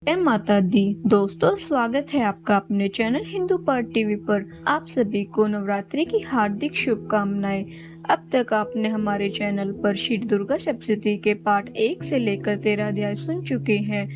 जय माता दी। दोस्तों, स्वागत है आपका अपने चैनल हिंदू पार्ट टीवी पर। आप सभी को नवरात्रि की हार्दिक शुभकामनाएं। अब तक आपने हमारे चैनल पर श्री दुर्गा सप्तशती के पाठ 1 से लेकर 13 अध्याय सुन चुके हैं।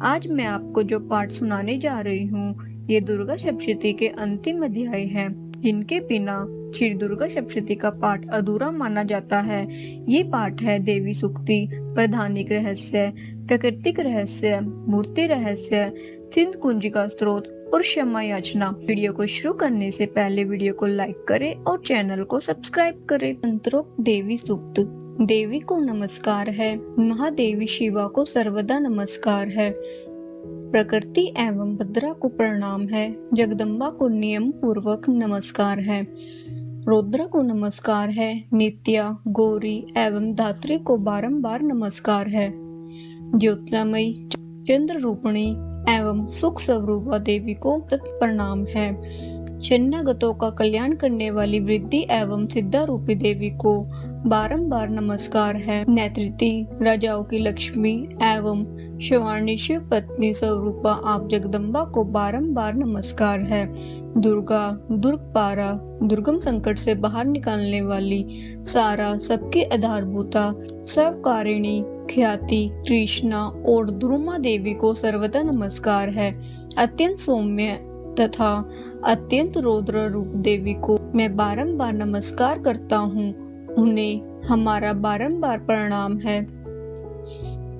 आज मैं आपको जो पाठ सुनाने जा रही हूँ, ये दुर्गा सप्तशती के अंतिम अध्याय हैं, जिनके बिना श्री दुर्गा सप्तशती का पाठ अधूरा माना जाता है। ये पाठ है देवी सूक्ति, प्रधानिक रहस्य, प्राकृतिक रहस्य, मूर्ति रहस्य, सिंध कुंजिका स्त्रोत और क्षमा याचना। वीडियो को शुरू करने से पहले वीडियो को लाइक करें और चैनल को सब्सक्राइब करें। मंत्रोक्त देवी सूक्त। देवी को नमस्कार है, महादेवी शिवा को सर्वदा नमस्कार है, प्रकृति एवं भद्रा को प्रणाम है, जगदम्बा को नियम पूर्वक नमस्कार है, रुद्र को नमस्कार है, नित्या, गौरी एवं धात्री को बारंबार नमस्कार है, ज्योतिर्मयी, चंद्र रूपिणी एवं सुख स्वरूपा देवी को प्रणाम है, शरणागतों का कल्याण करने वाली वृद्धि एवं सिद्धा रूपी देवी को बारंबार नमस्कार है, नेत्रिति, राजाओं की लक्ष्मी एवं शिवानी शिव पत्नी स्वरूपा आप जगदम्बा को बारंबार नमस्कार है, दुर्गा, दुर्गपारा, दुर्गम संकट से बाहर निकालने वाली, सारा, सबके आधारभूता, सर्वकारिणी, ख्याति, कृष्णा और दुर्मा देवी को सर्वदा नमस्कार है, अत्यंत सौम्य तथा अत्यंत रौद्र रूप देवी को मैं बारंबार नमस्कार करता हूँ, उन्हें हमारा बारंबार प्रणाम है।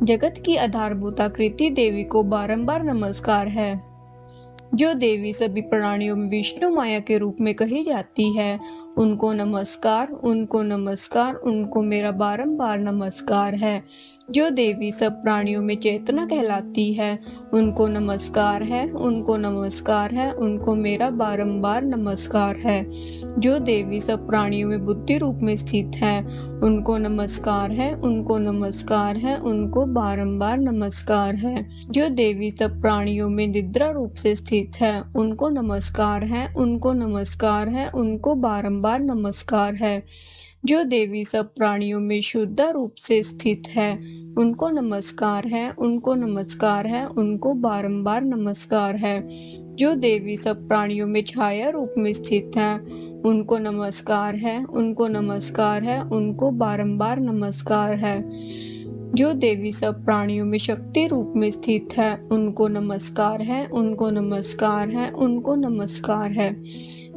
जगत की आधारभूता कृति देवी को बारंबार नमस्कार है। जो देवी सभी प्राणियों में विष्णु माया के रूप में कही जाती है, उनको नमस्कार, उनको नमस्कार, उनको मेरा बारंबार नमस्कार है। जो देवी सब प्राणियों में चेतना कहलाती है, उनको नमस्कार है, उनको नमस्कार है, उनको मेरा बारंबार नमस्कार है। जो देवी सब प्राणियों में बुद्धि रूप में स्थित है, उनको नमस्कार है, उनको नमस्कार है, उनको बारंबार नमस्कार है। जो देवी सब प्राणियों में निद्रा रूप से स्थित है, उनको नमस्कार है, उनको नमस्कार है, उनको बारंबार नमस्कार है। जो देवी सब प्राणियों में शुद्ध रूप से स्थित है, उनको नमस्कार है, उनको नमस्कार है, उनको बारंबार नमस्कार है। जो देवी सब प्राणियों में छाया रूप में स्थित है, उनको नमस्कार है, उनको नमस्कार है, उनको बारंबार नमस्कार है। जो देवी सब प्राणियों में शक्ति रूप में स्थित है, उनको नमस्कार है, उनको नमस्कार है, उनको नमस्कार है।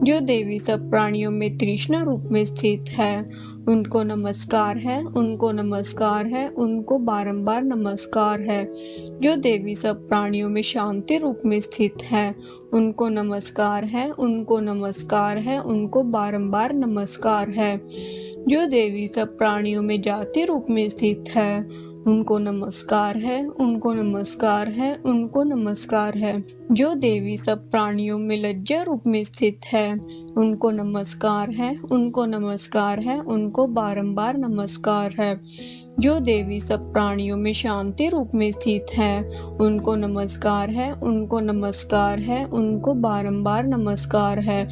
जो देवी सब प्राणियों में तृष्णा रूप में स्थित है, उनको नमस्कार है, उनको नमस्कार है, उनको बारंबार नमस्कार है। जो देवी सब प्राणियों में शांति रूप में स्थित है, उनको नमस्कार है, उनको नमस्कार है, उनको बारंबार नमस्कार है। जो देवी सब प्राणियों में जाति रूप में स्थित है, उनको नमस्कार है, उनको नमस्कार है, उनको नमस्कार है। जो देवी सब प्राणियों में लज्जा रूप में स्थित है, उनको नमस्कार है, उनको नमस्कार है, उनको बारंबार नमस्कार है। जो देवी सब प्राणियों में शांति रूप में स्थित है, उनको नमस्कार है, उनको नमस्कार है, उनको बारंबार नमस्कार है।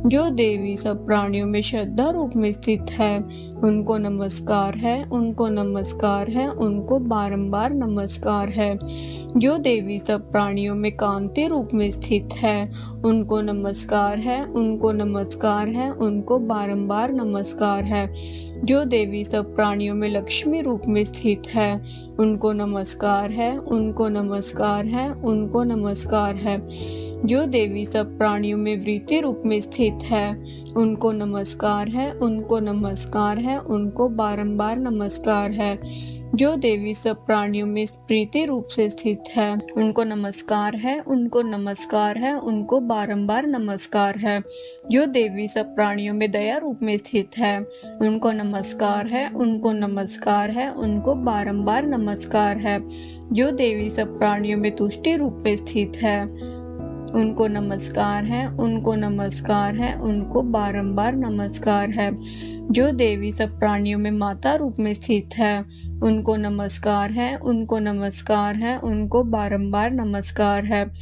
जो देवी सब प्राणियों में श्रद्धा रूप में स्थित है, उनको नमस्कार है, उनको नमस्कार है, उनको बारंबार नमस्कार है। जो देवी सब प्राणियों में कांति रूप में स्थित है, उनको नमस्कार है, उनको नमस्कार है, उनको बारंबार नमस्कार है। जो देवी सब प्राणियों में लक्ष्मी रूप में स्थित है, उनको नमस्कार है, उनको नमस्कार है, उनको नमस्कार है। जो देवी सब प्राणियों में वृत्ति रूप में स्थित है, उनको नमस्कार है, उनको नमस्कार है, उनको बारंबार नमस्कार है। जो देवी सब प्राणियों में प्रीति रूप से स्थित है, उनको नमस्कार है, उनको नमस्कार है, उनको बारंबार नमस्कार है। जो देवी सब प्राणियों में दया रूप में स्थित है, उनको नमस्कार है, उनको नमस्कार है, उनको बारंबार नमस्कार है। जो देवी सब प्राणियों में तुष्टि रूप में स्थित है, उनको नमस्कार है, उनको नमस्कार है, उनको बारंबार नमस्कार है। जो देवी सब प्राणियों में माता रूप में स्थित है, उनको नमस्कार है, उनको नमस्कार है, उनको बारंबार नमस्कार है।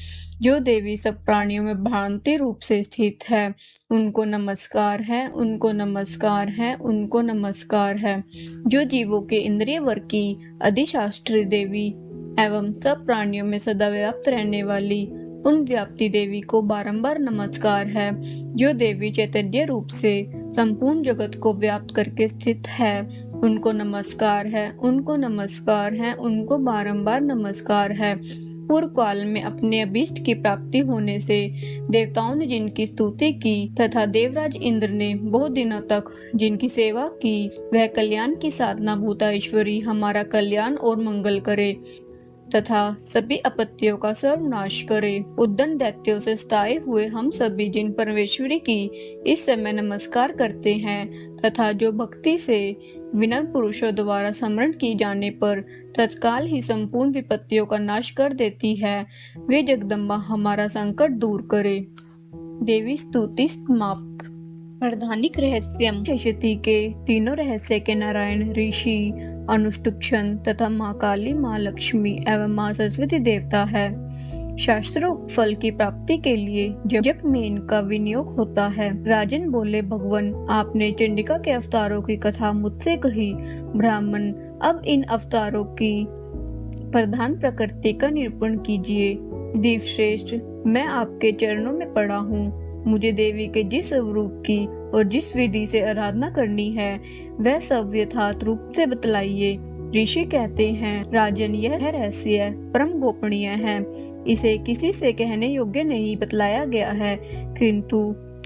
जो देवी सब प्राणियों में भ्रांति रूप से स्थित है, उनको नमस्कार है, उनको नमस्कार है, उनको नमस्कार है। जो जीवों के इंद्रिय वर्ग की अधिशास्त्री देवी एवं सब प्राणियों में सदा व्याप्त रहने वाली उन व्याप्ति देवी को बारंबार नमस्कार है, जो देवी चैतन्य रूप से संपूर्ण जगत को व्याप्त करके स्थित है। उनको नमस्कार है, उनको नमस्कार है, उनको बारंबार नमस्कार है। पूर्व काल में अपने अभीष्ट की प्राप्ति होने से देवताओं ने जिनकी स्तुति की तथा देवराज इंद्र ने बहुत दिनों तक जिनकी सेवा की, वह कल्याण की साधना भूता ईश्वरी हमारा कल्याण और मंगल करे तथा सभी आपत्तियों का सर्वनाश करे। उद्दंड दैत्यों से सताए हुए हम सभी जिन परमेश्वरी की इस समय नमस्कार करते हैं तथा जो भक्ति से विनम्र पुरुषों द्वारा स्मरण की जाने पर तत्काल ही संपूर्ण विपत्तियों का नाश कर देती है, वे जगदम्बा हमारा संकट दूर करे। देवी स्तुति समाप्त। प्रधानिक रहस्य शक्ति के तीनों रहस्य के नारायण ऋषि, अनुष्टुप्छन तथा माँ काली, माँ लक्ष्मी एवं माँ सरस्वती देवता है। शास्त्रोक्त फल की प्राप्ति के लिए जप में इनका विनियोग होता है। राजन बोले, भगवान आपने चंडिका के अवतारों की कथा मुझसे कही। ब्राह्मण, अब इन अवतारों की प्रधान प्रकृति का निरूपण कीजिए। दीपश्रेष्ठ, मैं आपके चरणों में पड़ा हूँ। मुझे देवी के जिस स्वरूप की और जिस विधि से आराधना करनी है वह सब यथार्थ रूप से बतलाइए। ऋषि कहते हैं, राजन, यह रहस्य परम गोपनीय है, इसे किसी से कहने योग्य नहीं बतलाया गया है, किंतु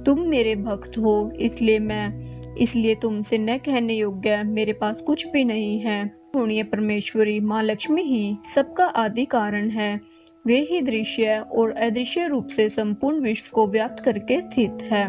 तुम मेरे भक्त हो, इसलिए तुमसे न कहने योग्य मेरे पास कुछ भी नहीं है। पुण्य परमेश्वरी माँ लक्ष्मी ही सबका आदि कारण है। वे ही दृश्य और अदृश्य रूप से संपूर्ण विश्व को व्याप्त करके स्थित है।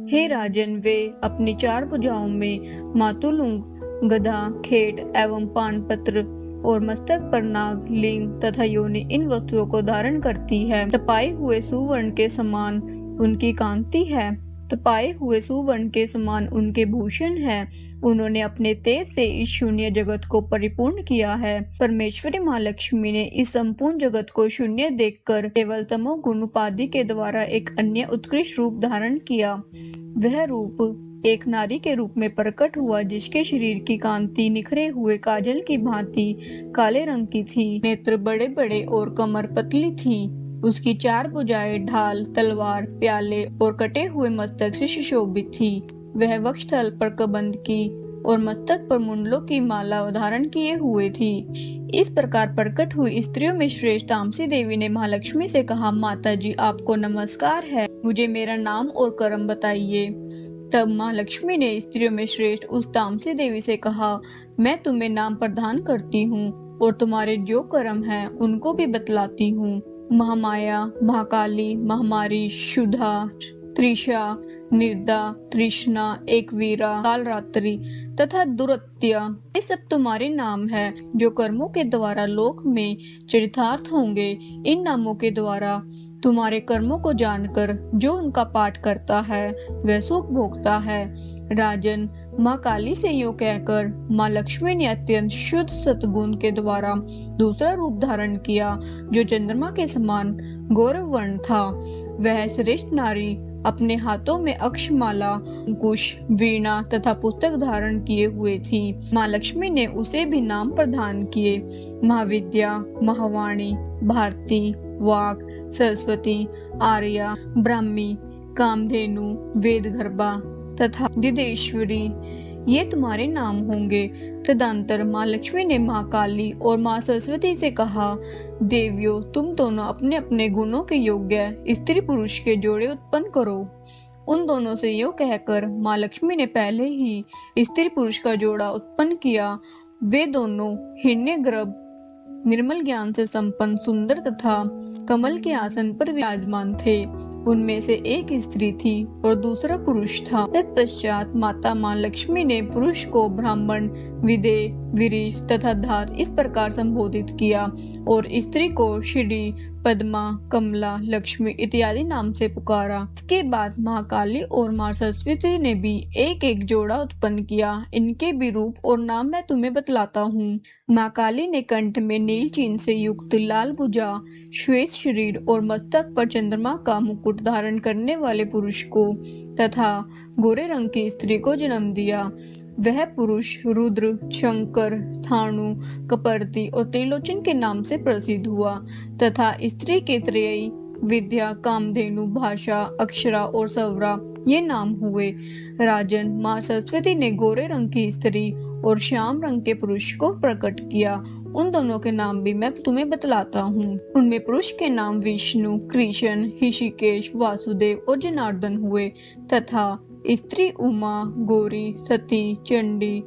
हे राजन, वे अपनी 4 भुजाओं में मातुलुंग, गदा, खेट एवं पानपत्र और मस्तक पर नाग, लिंग तथा योनि इन वस्तुओं को धारण करती है। तपाए हुए सुवर्ण के समान उनकी कांति है, तपाए हुए सुवर्ण के समान उनके भूषण है। उन्होंने अपने तेज से इस शून्य जगत को परिपूर्ण किया है। परमेश्वरी माँ लक्ष्मी ने इस संपूर्ण जगत को शून्य देखकर केवल तमोगुण उपाधि के द्वारा एक अन्य उत्कृष्ट रूप धारण किया। वह रूप एक नारी के रूप में प्रकट हुआ, जिसके शरीर की कांति निखरे हुए काजल की भांति काले रंग की थी। नेत्र बड़े बड़े और कमर पतली थी। उसकी 4 भुजाएं ढाल, तलवार, प्याले और कटे हुए मस्तक से सुशोभित थी। वह वक्षस्थल पर कबंध की और मस्तक पर मुंडलों की माला धारण किए हुए थी। इस प्रकार प्रकट हुई स्त्रियों में श्रेष्ठ तामसी देवी ने महालक्ष्मी से कहा, माता जी, आपको नमस्कार है, मुझे मेरा नाम और कर्म बताइए। तब माँ लक्ष्मी ने स्त्रियों में श्रेष्ठ उस तामसी देवी से कहा, मैं तुम्हें नाम प्रदान करती हूँ और तुम्हारे जो कर्म हैं उनको भी बतलाती हूँ। महामाया, महाकाली, महामारी, शुद्धा, त्रिशा, निर्दा, तृष्णा, एकवीरा, कालरात्रि तथा दुरत्या, ये सब तुम्हारे नाम है, जो कर्मों के द्वारा लोक में चरितार्थ होंगे। इन नामों के द्वारा तुम्हारे कर्मों को जानकर जो उनका पाठ करता है वह सुख भोगता है। राजन, माँ काली से यूं कहकर माँ लक्ष्मी ने अत्यंत शुद्ध सतगुण के द्वारा दूसरा रूप धारण किया, जो चंद्रमा के समान गौरव वर्ण था। वह श्रेष्ठ नारी अपने हाथों में अक्षमाला, अंकुश, वीणा तथा पुस्तक धारण किए हुए थी। माँ लक्ष्मी ने उसे भी नाम प्रदान किए, महाविद्या, महावाणी, भारती, वाक, सरस्वती, आर्या, ब्राह्मी, कामधेनु, वेदगर्भा तथा दिदेश्वरी, ये तुम्हारे नाम होंगे। तदंतर माँ लक्ष्मी ने माँ काली और माँ सरस्वती से कहा, देवियों, तुम दोनों अपने अपने गुणों के योग्य स्त्री पुरुष के जोड़े उत्पन्न करो। उन दोनों से यो कहकर माँ लक्ष्मी ने पहले ही स्त्री पुरुष का जोड़ा उत्पन्न किया। वे दोनों हिरण्यगर्भ, निर्मल ज्ञान से संपन्न, सुंदर तथा कमल के आसन पर विराजमान थे। उनमें से एक स्त्री थी और दूसरा पुरुष था। तत्पश्चात माता माँ लक्ष्मी ने पुरुष को ब्राह्मण, विदे, विरीश तथा धात इस प्रकार संबोधित किया और स्त्री को श्री, पद्मा, कमला, लक्ष्मी इत्यादि नाम से पुकारा। इसके बाद माँ काली और माँ सरस्वती ने भी एक एक जोड़ा उत्पन्न किया। इनके भी रूप और नाम मैं तुम्हें बतलाता हूँ। माँ काली ने कंठ में नील चिन्ह से युक्त लाल भुजा, श्वेत शरीर और मस्तक पर चंद्रमा का मुकुट धारण करने वाले पुरुष को तथा गोरे रंग की स्त्री को जन्म दिया। वह पुरुष रुद्र, शंकर, स्थाणु, कपर्दी और त्रिलोचन के नाम से प्रसिद्ध हुआ तथा स्त्री के त्रयी विद्या, कामधेनु, भाषा, अक्षरा और सवरा ये नाम हुए। राजन, माँ सरस्वती ने गोरे रंग की स्त्री और श्याम रंग के पुरुष को प्रकट किया। उन दोनों के नाम भी मैं तुम्हें बतलाता हूँ। उनमें पुरुष के नाम विष्णु, कृष्ण, ऋषिकेश, वासुदेव और जनार्दन हुए तथा स्त्री उमा, गौरी, सती, चंडी,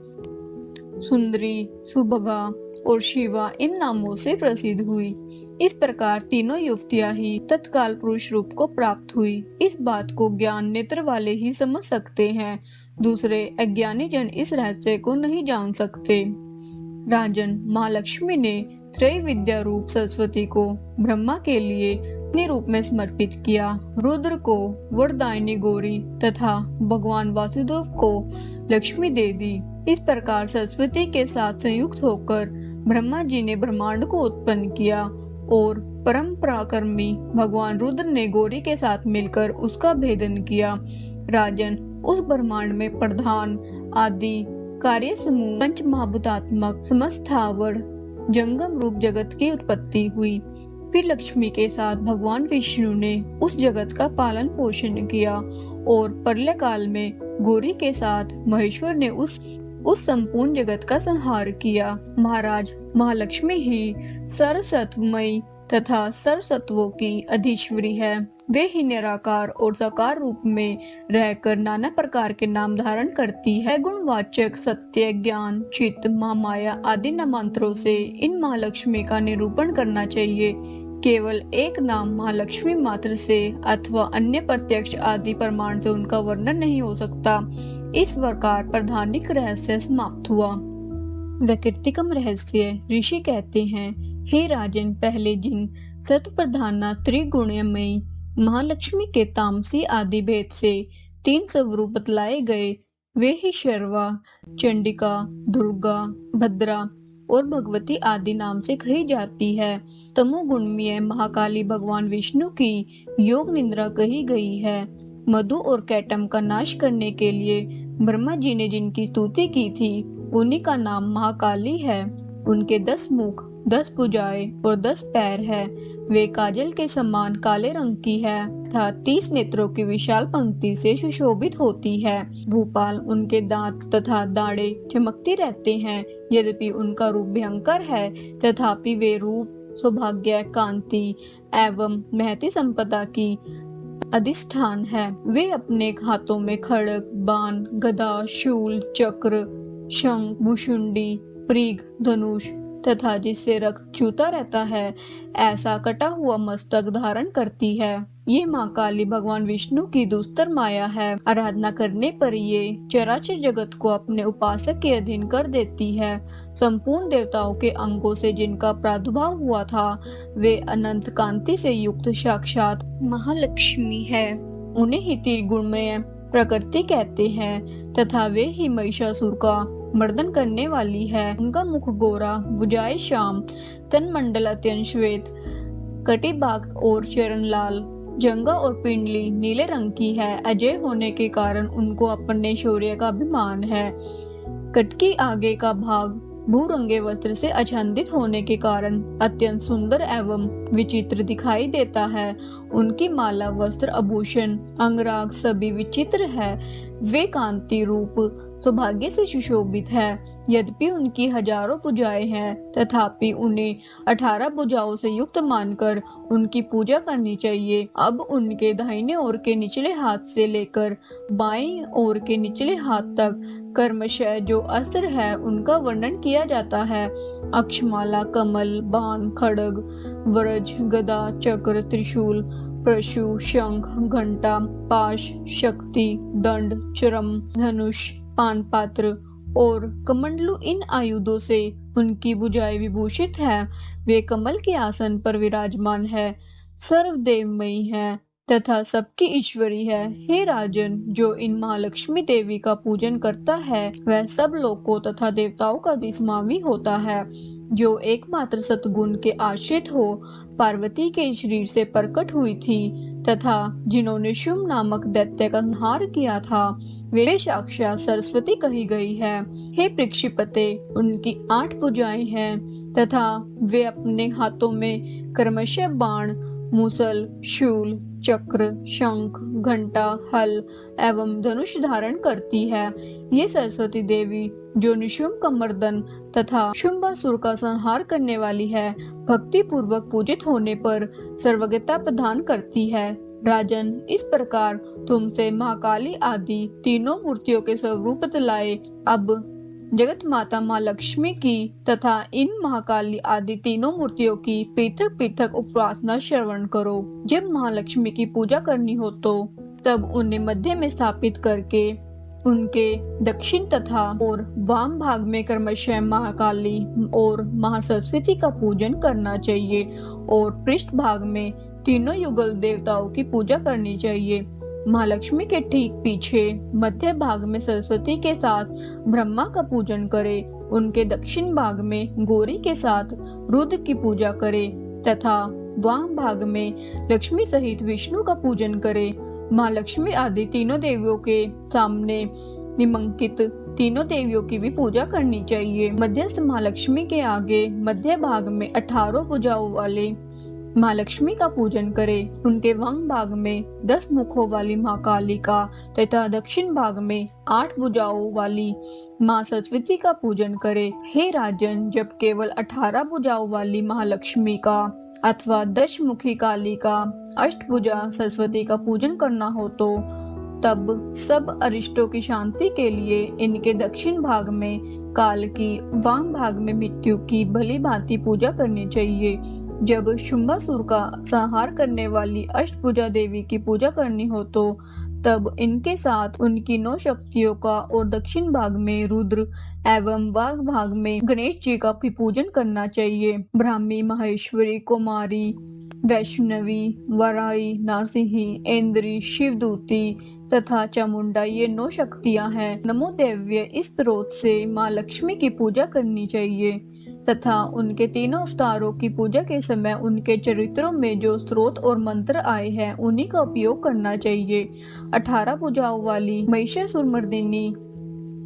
सुंदरी, सुभगा और शिवा इन नामों से प्रसिद्ध हुई। इस प्रकार तीनों युवतियां ही तत्काल पुरुष रूप को प्राप्त हुई। इस बात को ज्ञान नेत्र वाले ही समझ सकते हैं, दूसरे अज्ञानी जन इस रहस्य को नहीं जान सकते। राजन, माँ लक्ष्मी ने त्रय विद्या रूप सरस्वती को ब्रह्मा के लिए अपने रूप में समर्पित किया, रुद्र को वरदायिनी गौरी तथा भगवान वासुदेव को लक्ष्मी दे दी। इस प्रकार सरस्वती के साथ संयुक्त होकर ब्रह्मा जी ने ब्रह्मांड को उत्पन्न किया और परम पराक्रमी भगवान रुद्र ने गौरी के साथ मिलकर उसका भेदन किया। राजन, उस ब्रह्मांड में प्रधान आदि कार्य समूह पंच महाभूतात्मक समस्त स्थावर जंगम रूप जगत की उत्पत्ति हुई। फिर लक्ष्मी के साथ भगवान विष्णु ने उस जगत का पालन पोषण किया और प्रलय काल में गौरी के साथ महेश्वर ने उस संपूर्ण जगत का संहार किया। महाराज, महालक्ष्मी ही सर्वसत्वमयी तथा सर्वसत्वों की अधीश्वरी है। वे ही निराकार और साकार रूप में रहकर नाना प्रकार के नाम धारण करती है। गुणवाचक सत्य, ज्ञान, चित्त, महामाया आदि नामांतरों से इन महालक्ष्मी का निरूपण करना चाहिए। केवल एक नाम महालक्ष्मी मात्र से अथवा अन्य प्रत्यक्ष आदि प्रमाण से उनका वर्णन नहीं हो सकता। इस प्रकार प्रधानिक रहस्य समाप्त हुआ। वैकृतिकम रहस्य ऋषि कहते हैं, हे राजन, पहले जिन सत्प्रधाना त्रिगुणमयी महालक्ष्मी के तामसी आदि भेद से 3 स्वरूप बतलाए गए, वे ही शर्वा, चंडिका, दुर्गा, भद्रा और भगवती आदि नाम से कही जाती है। तमोगुणमय महाकाली भगवान विष्णु की योग निद्रा कही गई है। मधु और कैटम का नाश करने के लिए ब्रह्मा जी ने जिनकी स्तुति की थी, उन्हीं का नाम महाकाली है। उनके 10 मुख, 10 भुजाएं और 10 पैर है। वे काजल के समान काले रंग की है तथा 30 नेत्रों की विशाल पंक्ति से सुशोभित होती है। भूपाल, उनके दांत तथा दाढ़े चमकती रहते हैं। यद्यपि उनका रूप भयंकर है, तथापि वे रूप सौभाग्य, कांति एवं महती संपदा की अधिष्ठान है। वे अपने हाथों में खड्ग, बाण, गदा, शूल, चक्र, शंख, भुशुंडी, पृग, धनुष तथा जिससे रक्त चूता रहता है ऐसा कटा हुआ मस्तक धारण करती है। ये माँ काली भगवान विष्णु की दुस्तर माया है। आराधना करने पर ये चराचर जगत को अपने उपासक के अधीन कर देती है। संपूर्ण देवताओं के अंगों से जिनका प्रादुर्भाव हुआ था, वे अनंत कांति से युक्त साक्षात महालक्ष्मी है। उन्हें ही त्रिगुणमय प्रकृति कहते हैं तथा वे ही महिषासुर का मर्दन करने वाली है। उनका मुख गोरा, भुजाएं श्याम, तन मंडल अत्यंत श्वेत, कटिभाग और चरण लाल, जंगा और पिंडली नीले रंग की है। अजय होने के कारण उनको अपने शौर्य का अभिमान है। कटकी आगे का भाग भूरंगे वस्त्र से आच्छादित होने के कारण अत्यंत सुंदर एवं विचित्र दिखाई देता है। उनकी माला, वस्त्र, आभूषण, अंगराग सभी विचित्र है। वे कांति रूप सौभाग्य से सुशोभित है। यद्यपि उनकी हजारों भुजाएं हैं, तथापि उन्हें 18 भुजाओं से युक्त मानकर उनकी पूजा करनी चाहिए। अब उनके दाहिने ओर के निचले हाथ से लेकर बाईं ओर के निचले हाथ तक कर्मशः जो अस्त्र है उनका वर्णन किया जाता है। अक्षमाला, कमल, बाण, खड्ग, वज्र, गदा, चक्र, त्रिशूल, परशु, शंख, घंटा, पाश, शक्ति, दंड, चरम, धनुष, पान पात्र और कमंडलू इन आयुधों से उनकी भुजाएं विभूषित है। वे कमल के आसन पर विराजमान है, सर्वदेवमयी है तथा सबकी ईश्वरी है। हे राजन, जो इन महालक्ष्मी देवी का पूजन करता है वह सब लोकों तथा देवताओं का भी स्वामी होता है। जो एकमात्र सतगुण के आश्रित हो पार्वती के शरीर से प्रकट हुई थी, तथा जिन्होंने शुंभ नामक दैत्य का संहार किया था वे साक्षात सरस्वती कही गई है। हे पृक्षिपते, उनकी 8 भुजाएं हैं तथा वे अपने हाथों में क्रमशः बाण, मूसल, शूल, चक्र, शंख, घंटा, हल एवं धनुष धारण करती है। ये सरस्वती देवी जो निशुंभ का मर्दन तथा शुंभासुर का संहार करने वाली है, भक्ति पूर्वक पूजित होने पर सर्वज्ञता प्रदान करती है। राजन, इस प्रकार तुमसे महाकाली आदि तीनों मूर्तियों के स्वरूप बतलाए। अब जगत माता माँ लक्ष्मी की तथा इन महाकाली आदि तीनों मूर्तियों की पृथक पृथक उपासना श्रवण करो। जब महालक्ष्मी की पूजा करनी हो तो तब उन्हें मध्य में स्थापित करके उनके दक्षिण तथा और वाम भाग में क्रमशः महाकाली और महासरस्वती का पूजन करना चाहिए और पृष्ठ भाग में तीनों युगल देवताओं की पूजा करनी चाहिए। महालक्ष्मी के ठीक पीछे मध्य भाग में सरस्वती के साथ ब्रह्मा का पूजन करें। उनके दक्षिण भाग में गौरी के साथ रुद्र की पूजा करें तथा वाम भाग में लक्ष्मी सहित विष्णु का पूजन करें। महालक्ष्मी आदि तीनों देवियों के सामने निमंकित तीनों देवियों की भी पूजा करनी चाहिए। मध्यस्थ महालक्ष्मी के आगे मध्य भाग में 18 भुजाओं वाले महालक्ष्मी का पूजन करें। उनके वाम भाग में 10 मुखों वाली महाकाली का तथा दक्षिण भाग में 8 भुजाओं वाली माँ सरस्वती का पूजन करें। हे राजन, जब केवल 18 भुजाओं वाली महालक्ष्मी का अथवा 10 मुखी काली का अष्टभुजा सरस्वती का पूजन करना हो तो तब सब अरिष्टों की शांति के लिए इनके दक्षिण भाग में काल की, वाम भाग में मृत्यु की भली भांति पूजा करनी चाहिए। जब शुंभासुर का संहार करने वाली अष्टभुजा देवी की पूजा करनी हो तो तब इनके साथ उनकी 9 शक्तियों का और दक्षिण भाग में रुद्र एवं वाग भाग में गणेश जी का भी पूजन करना चाहिए। ब्राह्मी, माहेश्वरी, कुमारी, वैष्णवी, वराई, नारसिंही, इंद्री, शिवदूती तथा चामुंडा ये 9 शक्तियां हैं। नमो देव्य, इस स्रोत से माँ लक्ष्मी की पूजा करनी चाहिए तथा उनके तीनों अवतारों की पूजा के समय उनके चरित्रों में जो स्रोत और मंत्र आए हैं उन्हीं का उपयोग करना चाहिए। 18 भुजाओं वाली महिषासुरमर्दिनी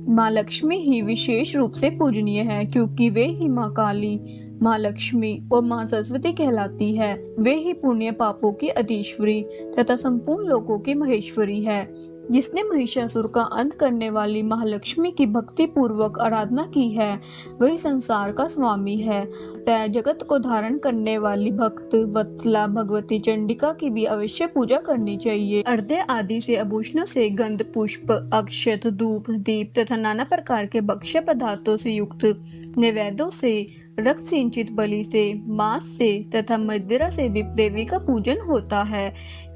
माँ लक्ष्मी ही विशेष रूप से पूजनीय है क्योंकि वे ही माँ काली, माँ लक्ष्मी और माँ सरस्वती कहलाती है। वे ही पुण्य पापों की अधीश्वरी तथा संपूर्ण लोकों की महेश्वरी है। जिसने महिषासुर का अंत करने वाली महालक्ष्मी की भक्ति पूर्वक आराधना की है वही संसार का स्वामी है। तय जगत को धारण करने वाली भक्त वत्सला भगवती चंडिका की भी अवश्य पूजा करनी चाहिए। अर्घ्य आदि से आभूषणों से गंध, पुष्प, अक्षत, धूप, दीप तथा नाना प्रकार के भक्ष्य पदार्थों से युक्त नैवेद्यों से, रक्त सिंचित बलि से, मांस से तथा मदिरा से भी देवी का पूजन होता है।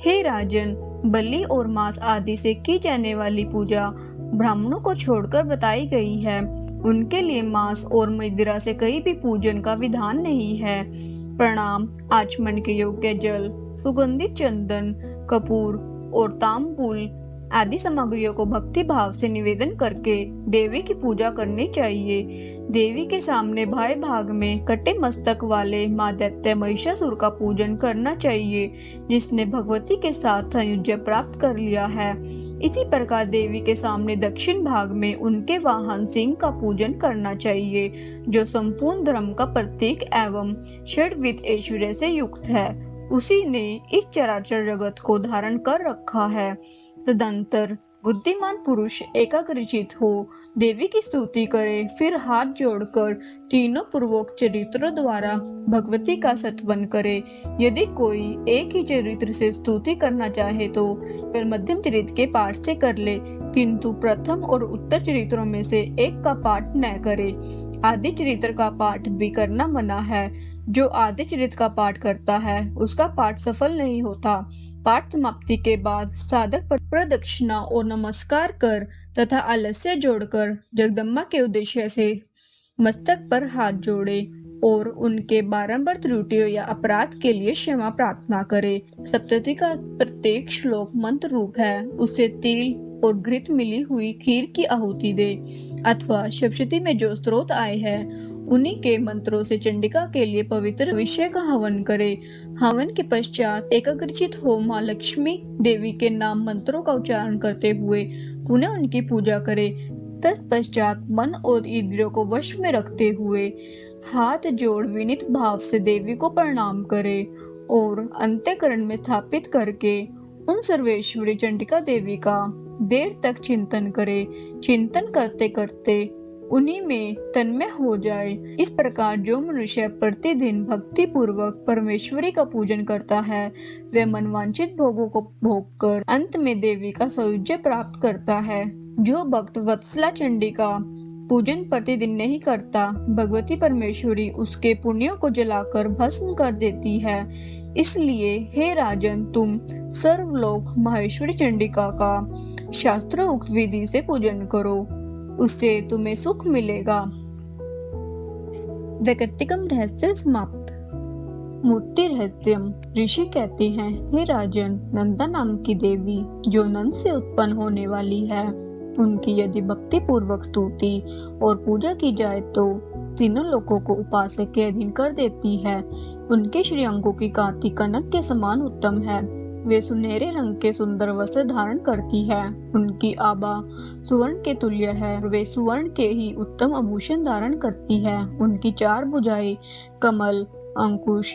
हे राजन, बलि और मांस आदि से की जाने वाली पूजा ब्राह्मणों को छोड़कर बताई गई है। उनके लिए मांस और मदिरा से कहीं भी पूजन का विधान नहीं है। प्रणाम। आचमन के योग्य जल, सुगंधित चंदन, कपूर और तांबूल आदि सामग्रियों को भक्ति भाव से निवेदन करके देवी की पूजा करनी चाहिए। देवी के सामने बाएं भाग में कटे मस्तक वाले माँ दैत्य महिषासुर का पूजन करना चाहिए जिसने भगवती के साथ सायुज्य प्राप्त कर लिया है। इसी प्रकार देवी के सामने दक्षिण भाग में उनके वाहन सिंह का पूजन करना चाहिए जो संपूर्ण धर्म का प्रतीक एवं षड्विध ऐश्वर्य से युक्त है। उसी ने इस चराचर जगत को धारण कर रखा है। तदंतर बुद्धिमान पुरुष एकाग्रचित हो देवी की स्तुति करे, फिर हाथ जोड़कर तीनों पूर्वोक्त चरित्रों द्वारा भगवती का सत्वन करे। यदि कोई एक ही चरित्र से स्तुति करना चाहे तो फिर मध्यम चरित्र के पाठ से कर ले, किंतु प्रथम और उत्तर चरित्रों में से एक का पाठ न करे। आदि चरित्र का पाठ भी करना मना है। जो आदि चरित्र का पाठ करता है उसका पाठ सफल नहीं होता। पाठ समाप्ति के बाद साधक प्रदक्षिणा और नमस्कार कर तथा आलस्य जोड़कर जगदम्बा के उद्देश्य से मस्तक पर हाथ जोड़े और उनके बारंबार त्रुटियों या अपराध के लिए क्षमा प्रार्थना करे। सप्तशती का प्रत्येक श्लोक मंत्र रूप है। उसे तिल और घृत मिली हुई खीर की आहुति दे अथवा सप्तशती में जो स्रोत आए हैं उन्हीं के मंत्रों से चंडिका के लिए पवित्र विषय का हवन करे। हवन के पश्चात एकाग्रचित हो माँ लक्ष्मी देवी के नाम मंत्रों का उच्चारण करते हुए पुनः उनकी पूजा करे। तत्पश्चात मन और इंद्रियों को वश में रखते हुए हाथ जोड़ विनीत भाव से देवी को प्रणाम करे और अंतःकरण में स्थापित करके उन सर्वेश्वरी चंडिका देवी का देर तक चिंतन करे। चिंतन करते करते उन्हीं में तन्मय हो जाए। इस प्रकार जो मनुष्य प्रतिदिन भक्ति पूर्वक परमेश्वरी का पूजन करता है वह मनवांछित भोगों को भोग कर अंत में देवी का सायुज्य प्राप्त करता है। जो भक्त वत्सला चंडी का पूजन प्रतिदिन नहीं करता, भगवती परमेश्वरी उसके पुण्यों को जलाकर भस्म कर देती है। इसलिए हे राजन, तुम सर्वलोक माहेश्वरी चंडिका का शास्त्रोक्त विधि से पूजन करो, उससे तुम्हें सुख मिलेगा। वैकृतिकम रहस्य समाप्त। मूर्ति रहस्यम। ऋषि कहते हैं, हे राजन, नंदा नाम की देवी जो नंद से उत्पन्न होने वाली है, उनकी यदि भक्ति पूर्वक स्तुति और पूजा की जाए तो तीनों लोगों को उपासक के अधीन कर देती है। उनके श्री अंगों की कांति कनक के समान उत्तम है। वे सुनहरे रंग के सुंदर वस्त्र धारण करती है। उनकी आभा सुवर्ण के तुल्य है। वे सुवर्ण के ही उत्तम आभूषण धारण करती है। उनकी चार भुजाएं कमल, अंकुश,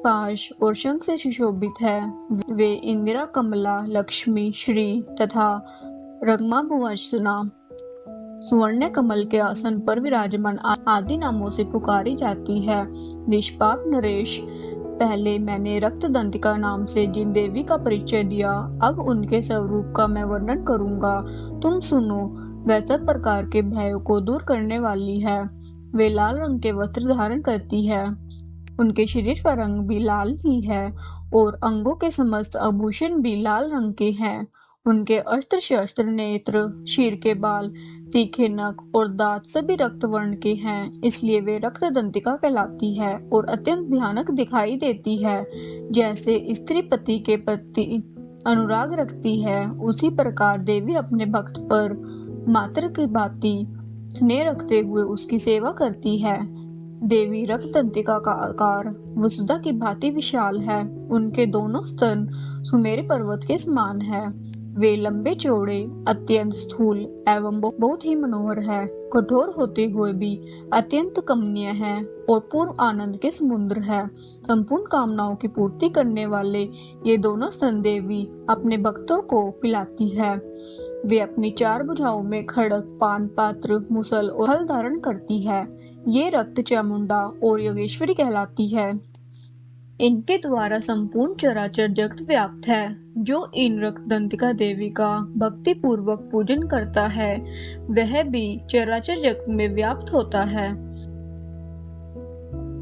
पाश और शंख से सुशोभित है। वे इंदिरा, कमला, लक्ष्मी, श्री तथा रगमा भुवसना सुवर्ण कमल के आसन पर विराजमान आदि नामों से पुकारी जाती है। निष्पाप नरेश, पहले मैंने रक्तदंतिका नाम से जिन देवी का परिचय दिया, अब उनके स्वरूप का मैं वर्णन करूंगा, तुम सुनो। वह सब प्रकार के भयों को दूर करने वाली है। वे लाल रंग के वस्त्र धारण करती है। उनके शरीर का रंग भी लाल ही है और अंगों के समस्त आभूषण भी लाल रंग के हैं। उनके अस्त्र शस्त्र, नेत्र, शीर के बाल, तीखे नख और दांत सभी रक्त वर्ण के हैं। इसलिए वे रक्तदंतिका कहलाती है और अत्यंत भयानक दिखाई देती है। जैसे स्त्री पति के प्रति अनुराग रखती है, उसी प्रकार देवी अपने भक्त पर मात्र की भांति स्नेह रखते हुए उसकी सेवा करती है। देवी रक्तदंतिका का आकार वसुधा की भांति विशाल है। उनके दोनों स्तन सुमेरु पर्वत के समान है। वे लंबे चौड़े, अत्यंत स्थूल एवं बहुत ही मनोहर है। कठोर होते हुए भी अत्यंत कमनीय है और पूर्ण आनंद के समुद्र है। संपूर्ण कामनाओं की पूर्ति करने वाले ये दोनों स्तन देवी अपने भक्तों को पिलाती है। वे अपनी चार भुजाओं में खड़ग, पान पात्र, मुसल और हल धारण करती है। ये रक्त चामुंडा और योगेश्वरी कहलाती है। इनके द्वारा संपूर्ण चराचर जगत व्याप्त है। जो इन रक्तदंतिका देवी का भक्ति पूर्वक पूजन करता है वह भी चराचर जगत में व्याप्त होता है।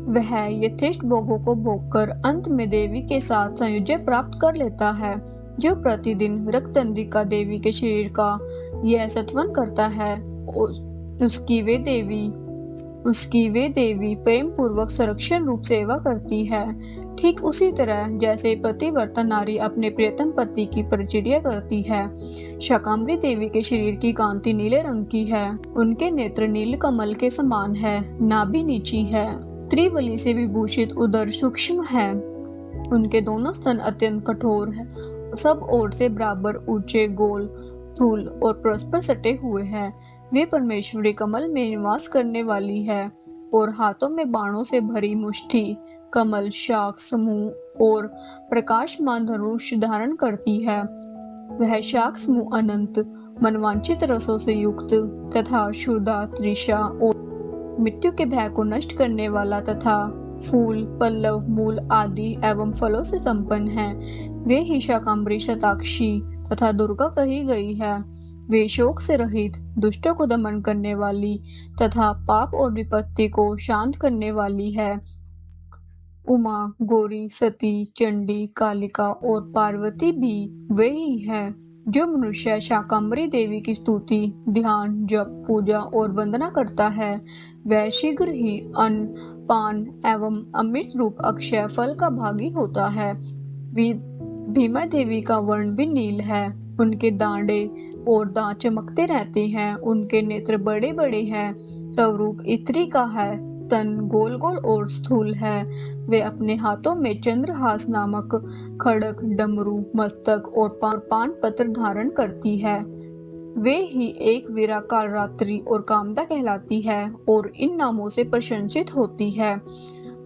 वह यथेष्ट भोगों को भोगकर अंत में देवी के साथ सायुज्य प्राप्त कर लेता है। जो प्रतिदिन रक्तदंतिका देवी के शरीर का यह सत्वन करता है, उसकी वे देवी प्रेम पूर्वक संरक्षण रूप सेवा करती है। ठीक उसी तरह जैसे पतिव्रता नारी अपने प्रियतम पति की परिचर्या करती है। शाकंभरी देवी के शरीर की कांति नीले रंग की है। उनके नेत्र नील कमल के समान है। नाभि नीची है। त्रिबली से विभूषित उदर सूक्ष्म है। उनके दोनों स्तन अत्यंत कठोर है। सब ओर से बराबर ऊंचे, गोल, स्थूल और परस्पर सटे हुए हैं। वे परमेश्वरी कमल में निवास करने वाली है और हाथों में बाणों से भरी मुष्टि, कमल, शाख समूह और प्रकाशमान धनुष धारण करती है। वह शाख समूह अनंत मनवांचित रसों से युक्त तथा क्षुधा, तृषा और मृत्यु के भय को नष्ट करने वाला तथा फूल, पल्लव, मूल आदि एवं फलों से संपन्न है। वे ही शाकंभरी, शताक्षी तथा दुर्गा कही गई है। वे शोक से रहित, दुष्टों को दमन करने वाली तथा पाप और विपत्ति को शांत करने वाली है। उमा, गौरी, सती, चंडी, कालिका और पार्वती भी वे ही है। जो मनुष्य शाकंभरी देवी की स्तुति, ध्यान, जप, पूजा और वंदना करता है वह शीघ्र ही अन्न, पान एवं अमृत रूप अक्षय फल का भागी होता है। भीमा देवी का वर्ण भी नील है। उनके दांडे और दांत चमकते रहते हैं। उनके नेत्र बड़े बड़े हैं। स्वरूप स्त्री का है। स्तन गोल गोल और स्थूल है। वे अपने हाथों में चंद्रहास नामक खड़ग, डमरू, मस्तक और पान पत्र धारण करती है। वे ही एक वीरा, कालरात्रि और कामदा कहलाती है और इन नामों से प्रशंसित होती है।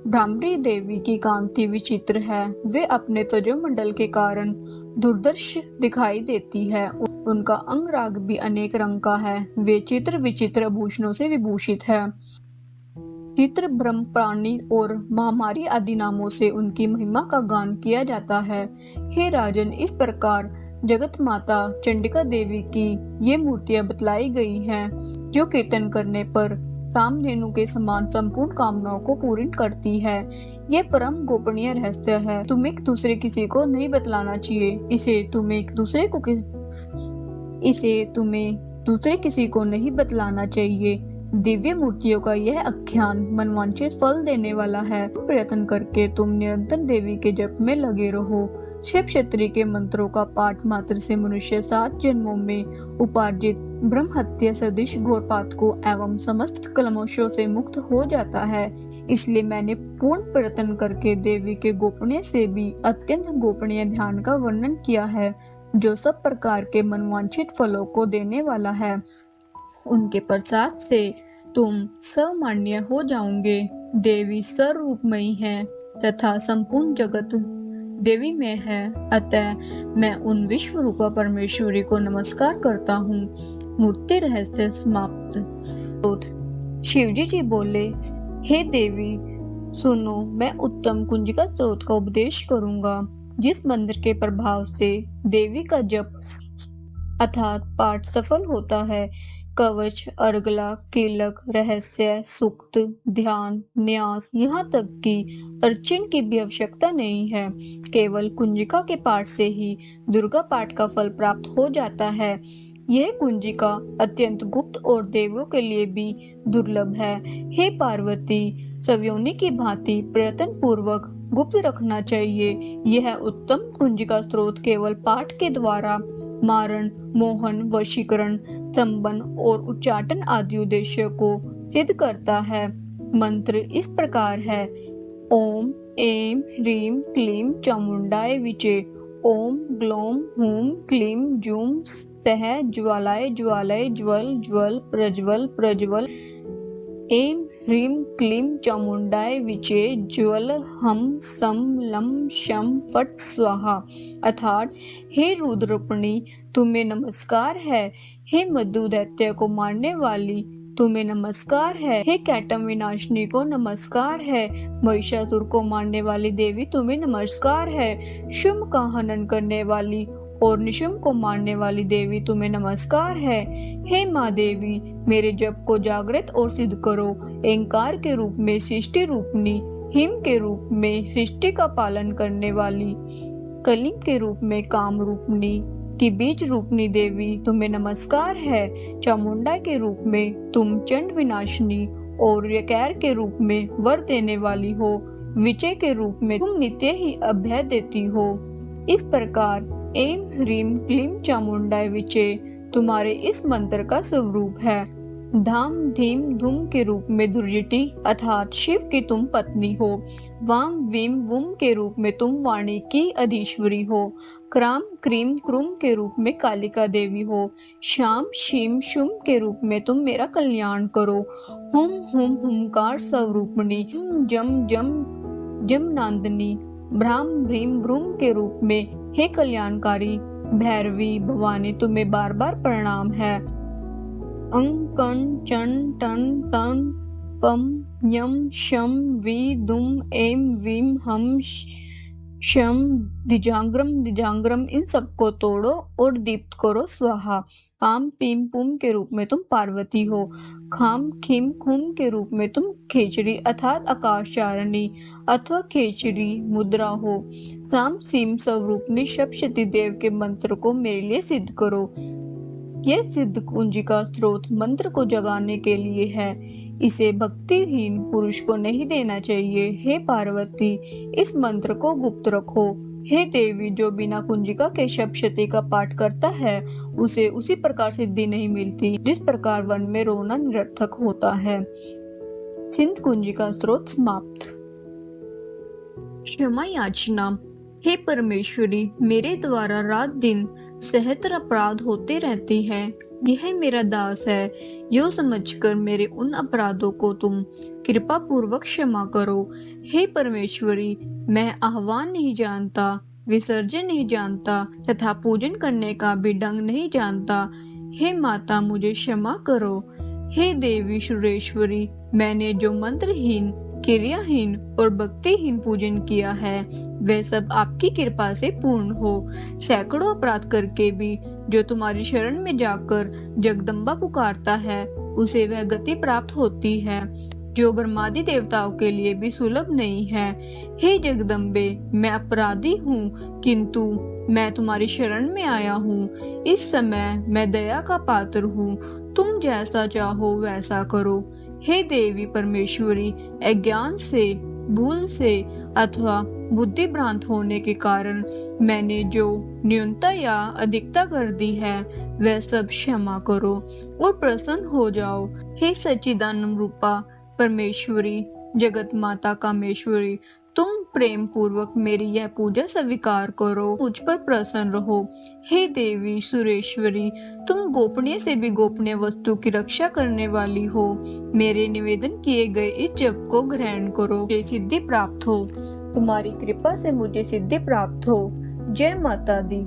भ्रामरी देवी की कांति विचित्र है। वे अपने तेजोमंडल के कारण दुर्दर्श दिखाई देती है। उनका अंगराग भी अनेक रंग का है। वे चित्र विचित्र आभूषणों से विभूषित है। चित्र, ब्रह्म, प्राणी और महामारी आदि नामों से उनकी महिमा का गान किया जाता है। हे राजन, इस प्रकार जगत माता चंडिका देवी की ये मूर्तियां बतलाई गई हैं, जो कीर्तन करने पर कामधेनु के समान संपूर्ण कामनाओं को पूर्ण करती है। ये परम गोपनीय रहस्य है। तुम्हें दूसरे किसी को नहीं बतलाना चाहिए। इसे तुम्हें दूसरे किसी को नहीं बतलाना चाहिए। दिव्य मूर्तियों का यह आख्यान मनवांछित फल देने वाला है। प्रयत्न करके तुम निरंतर देवी के जप में लगे रहो। शिव क्षत्रिय के मंत्रों का पाठ मात्र से मनुष्य 7 जन्मों में उपार्जित ब्रह्म हत्या सदृश घोर पातकों एवं समस्त कलमशों से मुक्त हो जाता है। इसलिए मैंने पूर्ण प्रयत्न करके देवी के गोपनीय से भी अत्यंत गोपनीय ध्यान का वर्णन किया है, जो सब प्रकार के मनवांछित फलों को देने वाला है। उनके प्रसाद से तुम सर्वमान्य हो जाओगे। देवी सर्वरूपमयी है तथा संपूर्ण जगत देवी में है। अतः मैं उन विश्व रूपा परमेश्वरी को नमस्कार करता हूँ। मूर्ति रहस्य समाप्त। शिवजी जी बोले, हे देवी सुनो, मैं उत्तम कुंजिका स्त्रोत का उपदेश करूंगा, जिस मंत्र के प्रभाव से देवी का जप अर्थात पाठ सफल होता है। कवच, अर्गला, कीलक, रहस्य, सूक्त, ध्यान, न्यास, यहाँ तक कि अर्चन की भी आवश्यकता नहीं है। केवल कुंजिका के पाठ से ही दुर्गा पाठ का फल प्राप्त हो जाता है। यह कुंजिका अत्यंत गुप्त और देवों के लिए भी दुर्लभ है। हे पार्वती, सवयोनि की भांति प्रयत्न पूर्वक गुप्त रखना चाहिए। यह उत्तम कुंजिका स्त्रोत केवल पाठ के द्वारा मारण, मोहन, वशीकरण, स्तंभन और उच्चाटन आदि उद्देश्य को सिद्ध करता है। मंत्र इस प्रकार है। ओम ऐं ह्रीं क्लीं चामुंडाय विचे। ओम ग्लौम हूं क्लीं जूं स्तः ज्वालाय ज्वालय ज्वल ज्वल प्रज्वल प्रज्वल। ऐं ह्रीं क्लीं चामुंडाय विचे ज्वल हम सम लम शम फट स्वाहा। अर्थात हे रुद्रपणी तुम्हें नमस्कार है। हे मधु दैत्य को मारने वाली तुम्हें नमस्कार है। हे कैटम विनाशनी को नमस्कार है। महिषासुर को मारने वाली देवी तुम्हें नमस्कार है। शुंभ का हनन करने वाली और निशुंभ को मारने वाली देवी तुम्हें नमस्कार है। हे माँ देवी, मेरे जप को जागृत और सिद्ध करो। एंकार के रूप में सृष्टि रूपनी, हिम के रूप में सृष्टि का पालन करने वाली, कलिंग के रूप में काम रूपनी की बीज रूपनी देवी तुम्हें नमस्कार है। चामुंडा के रूप में तुम चंड विनाशनी और यकैर के रूप में वर देने वाली हो। विजय के रूप में तुम नित्य ही अभय देती हो। इस प्रकार ऐं ह्रीं क्लीं चामुंडाय विचे तुम्हारे इस मंत्र का स्वरूप है। धाम धीम धूम के रूप में दुर्जटी अर्थात शिव की तुम पत्नी हो। वाम वीम वुम के रूप में तुम वाणी की अधीश्वरी हो। क्राम क्रीम क्रूम के रूप में कालिका देवी हो। शाम शीम शुम के रूप में तुम मेरा कल्याण करो। हुम हुम हुमकार स्वरूपणी, जम जम जमनांदनी, भ्राम भ्रीम भ्रूम के रूप में हे कल्याणकारी भैरवी भवानी तुम्हें बार बार प्रणाम है। अंग कण चन टन तन पम यम शम वी दुम एम वीम हम शम दिजांग्रम इन सबको तोड़ो और दीप्त करो स्वाहा। पाम पीम पुम के रूप में तुम पार्वती हो। खाम खीम खूम के रूप में तुम खेचरी अर्थात आकाशचारिणी अथवा खेचरी मुद्रा हो। साम सीम स्वरूपनी सप्तशती देव के मंत्र को मेरे लिए सिद्ध करो। यह सिद्ध कुंजिका स्त्रोत मंत्र को जगाने के लिए है। इसे भक्तिहीन पुरुष को नहीं देना चाहिए। हे पार्वती, इस मंत्र को गुप्त रखो। हे देवी, जो बिना कुंजिका के सप्तशती का पाठ करता है उसे उसी प्रकार सिद्धि नहीं मिलती जिस प्रकार वन में रोना निरर्थक होता है। सिंध कुंजिका स्त्रोत समाप्त। क्षमा याचना। हे परमेश्वरी, मेरे द्वारा रात दिन सहस्त्र अपराध होते रहते हैं। यह मेरा दास है, यो समझकर मेरे उन अपराधों को तुम कृपा पूर्वक क्षमा करो। हे परमेश्वरी, मैं आह्वान नहीं जानता, विसर्जन नहीं जानता तथा पूजन करने का भी ढंग नहीं जानता। हे माता, मुझे क्षमा करो। हे देवी सुरेश्वरी, मैंने जो मंत्रहीन, क्रियाहीन और भक्तिहीन पूजन किया है वह सब आपकी कृपा से पूर्ण हो। सैकड़ों अपराध करके भी जो तुम्हारी शरण में जाकर जगदम्बा पुकारता है उसे वह गति प्राप्त होती है जो ब्रह्मादि देवताओं के लिए भी सुलभ नहीं है। हे जगदम्बे, मैं अपराधी हूँ, किंतु मैं तुम्हारी शरण में आया हूँ। इस समय मैं दया का पात्र हूँ, तुम जैसा चाहो वैसा करो। हे देवी परमेश्वरी, अज्ञान से, भूल से अथवा बुद्धि भ्रांत होने के कारण मैंने जो न्यूनता या अधिकता कर दी है वह सब क्षमा करो और प्रसन्न हो जाओ। हे सच्चिदानंद रूपा परमेश्वरी, जगत माता कामेश्वरी, तुम प्रेम पूर्वक मेरी यह पूजा स्वीकार करो, मुझ पर प्रसन्न रहो। हे देवी सुरेश्वरी, तुम गोपनीय से भी गोपनीय वस्तु की रक्षा करने वाली हो। मेरे निवेदन किए गए इस जप को ग्रहण करो, मुझे सिद्धि प्राप्त हो। तुम्हारी कृपा से मुझे सिद्धि प्राप्त हो। जय माता दी।